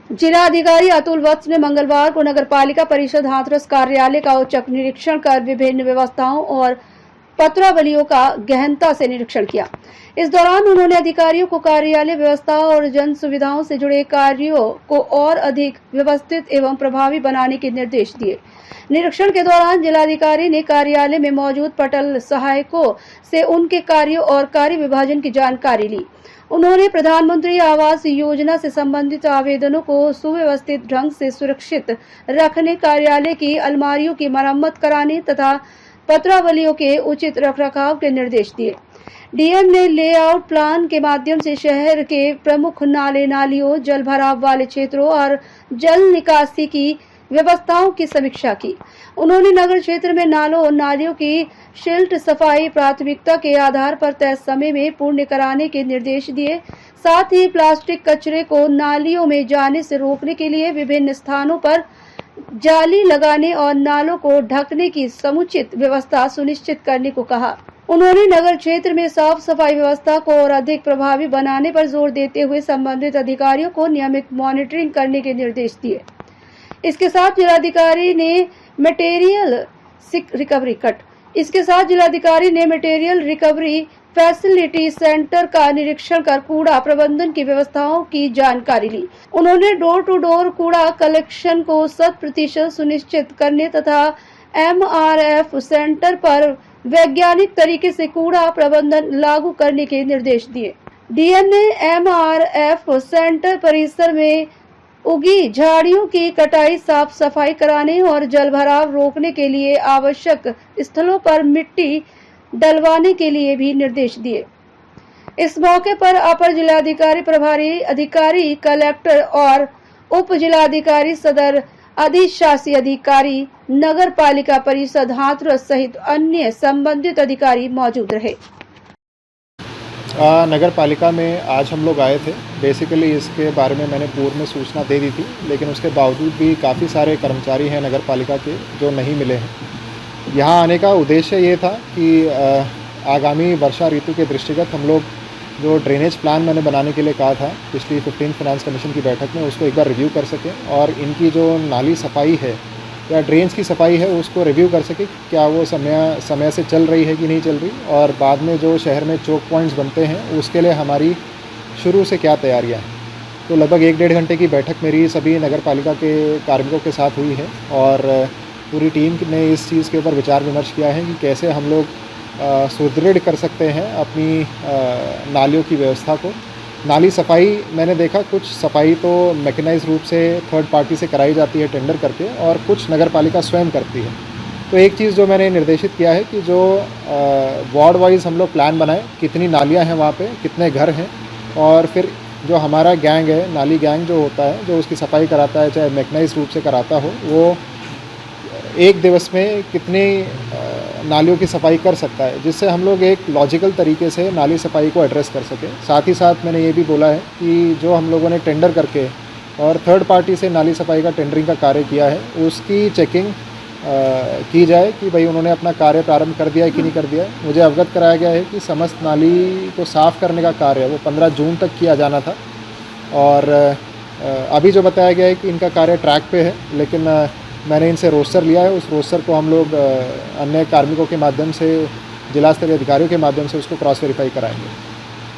जिला अधिकारी अतुल वत्स ने मंगलवार को नगर पालिका परिषद हाथरस कार्यालय का औचक निरीक्षण कर विभिन्न व्यवस्थाओं और पत्रावलियों का गहनता से निरीक्षण किया। इस दौरान उन्होंने अधिकारियों को कार्यालय व्यवस्था और जन सुविधाओं से जुड़े कार्यों को और अधिक व्यवस्थित एवं प्रभावी बनाने के निर्देश दिए। निरीक्षण के दौरान जिलाधिकारी ने कार्यालय में मौजूद पटल सहायकों से उनके कार्यों और कार्य विभाजन की जानकारी ली। उन्होंने प्रधानमंत्री आवास योजना से संबंधित आवेदनों को सुव्यवस्थित ढंग से सुरक्षित रखने, कार्यालय की अलमारियों की मरम्मत कराने तथा पत्रावलियों के उचित रखरखाव के निर्देश दिए। डीएम ने लेआउट प्लान के माध्यम से शहर के प्रमुख नाले नालियों, जल भराव वाले क्षेत्रों और जल निकासी की व्यवस्थाओं की समीक्षा की। उन्होंने नगर क्षेत्र में नालों और नालियों की शिल्ट सफाई प्राथमिकता के आधार पर तय समय में पूर्ण कराने के निर्देश दिए। साथ ही प्लास्टिक कचरे को नालियों में जाने से रोकने के लिए विभिन्न स्थानों पर जाली लगाने और नालों को ढकने की समुचित व्यवस्था सुनिश्चित करने को कहा। उन्होंने नगर क्षेत्र में साफ सफाई व्यवस्था को और अधिक प्रभावी बनाने पर जोर देते हुए संबंधित अधिकारियों को नियमित मॉनिटरिंग करने के निर्देश दिए। इसके साथ जिलाधिकारी ने मटेरियल रिकवरी फैसिलिटी सेंटर का निरीक्षण कर कूड़ा प्रबंधन की व्यवस्थाओं की जानकारी ली। उन्होंने डोर टू डोर कूड़ा कलेक्शन को 100% सुनिश्चित करने तथा एमआरएफ सेंटर पर वैज्ञानिक तरीके से कूड़ा प्रबंधन लागू करने के निर्देश दिए। डीएम ने एमआरएफ सेंटर परिसर में उगी झाड़ियों की कटाई, साफ सफाई कराने और जल भराव रोकने के लिए आवश्यक स्थलों पर मिट्टी डलवाने के लिए भी निर्देश दिए। इस मौके पर अपर जिलाधिकारी, प्रभारी अधिकारी, कलेक्टर और उप जिलाधिकारी, सदर अधिशासी अधिकारी, नगर पालिका परिषद हाथरस सहित अन्य संबंधित अधिकारी मौजूद रहे। नगर पालिका में आज हम लोग आए थे। बेसिकली इसके बारे में मैंने पूर्व में सूचना दे दी थी, लेकिन उसके बावजूद भी काफ़ी सारे कर्मचारी हैं नगर पालिका के जो नहीं मिले हैं। यहाँ आने का उद्देश्य ये था कि आगामी वर्षा ऋतु के दृष्टिगत हम लोग जो ड्रेनेज प्लान मैंने बनाने के लिए कहा था पिछली 15 फाइनेंस कमीशन की बैठक में, उसको एक बार रिव्यू कर सकें और इनकी जो नाली सफाई है या ड्रेन्स की सफाई है उसको रिव्यू कर सके, क्या वो समय से चल रही है कि नहीं चल रही, और बाद में जो शहर में चौक पॉइंट्स बनते हैं उसके लिए हमारी शुरू से क्या तैयारियां हैं। तो लगभग 1-1.5 घंटे की बैठक मेरी सभी नगर पालिका के कार्मिकों के साथ हुई है और पूरी टीम ने इस चीज़ के ऊपर विचार विमर्श किया है कि कैसे हम लोग सुदृढ़ कर सकते हैं अपनी नालियों की व्यवस्था को। नाली सफाई मैंने देखा, कुछ सफाई तो मैकेनाइज रूप से थर्ड पार्टी से कराई जाती है टेंडर करके, और कुछ नगर पालिका स्वयं करती है। तो एक चीज़ जो मैंने निर्देशित किया है कि जो वार्ड वाइज हम लोग प्लान बनाएं, कितनी नालियां हैं वहाँ पे, कितने घर हैं, और फिर जो हमारा गैंग है, नाली गैंग जो होता है, जो उसकी सफाई कराता है, चाहे मैकेनाइज रूप से कराता हो, वो एक दिवस में कितनी नालियों की सफाई कर सकता है, जिससे हम लोग एक लॉजिकल तरीके से नाली सफाई को एड्रेस कर सकें। साथ ही साथ मैंने ये भी बोला है कि जो हम लोगों ने टेंडर करके और थर्ड पार्टी से नाली सफाई का टेंडरिंग का कार्य किया है, उसकी चेकिंग की जाए कि भाई उन्होंने अपना कार्य प्रारंभ कर दिया है कि नहीं कर दिया है। मुझे अवगत कराया गया है कि समस्त नाली को साफ़ करने का कार्य वो 15 जून तक किया जाना था, और अभी जो बताया गया है कि इनका कार्य ट्रैक पे है, लेकिन मैंने इनसे रोस्टर लिया है। उस रोस्टर को हम लोग अन्य कार्मिकों के माध्यम से, जिला स्तरीय अधिकारियों के माध्यम से उसको क्रॉस वेरीफाई कराएंगे।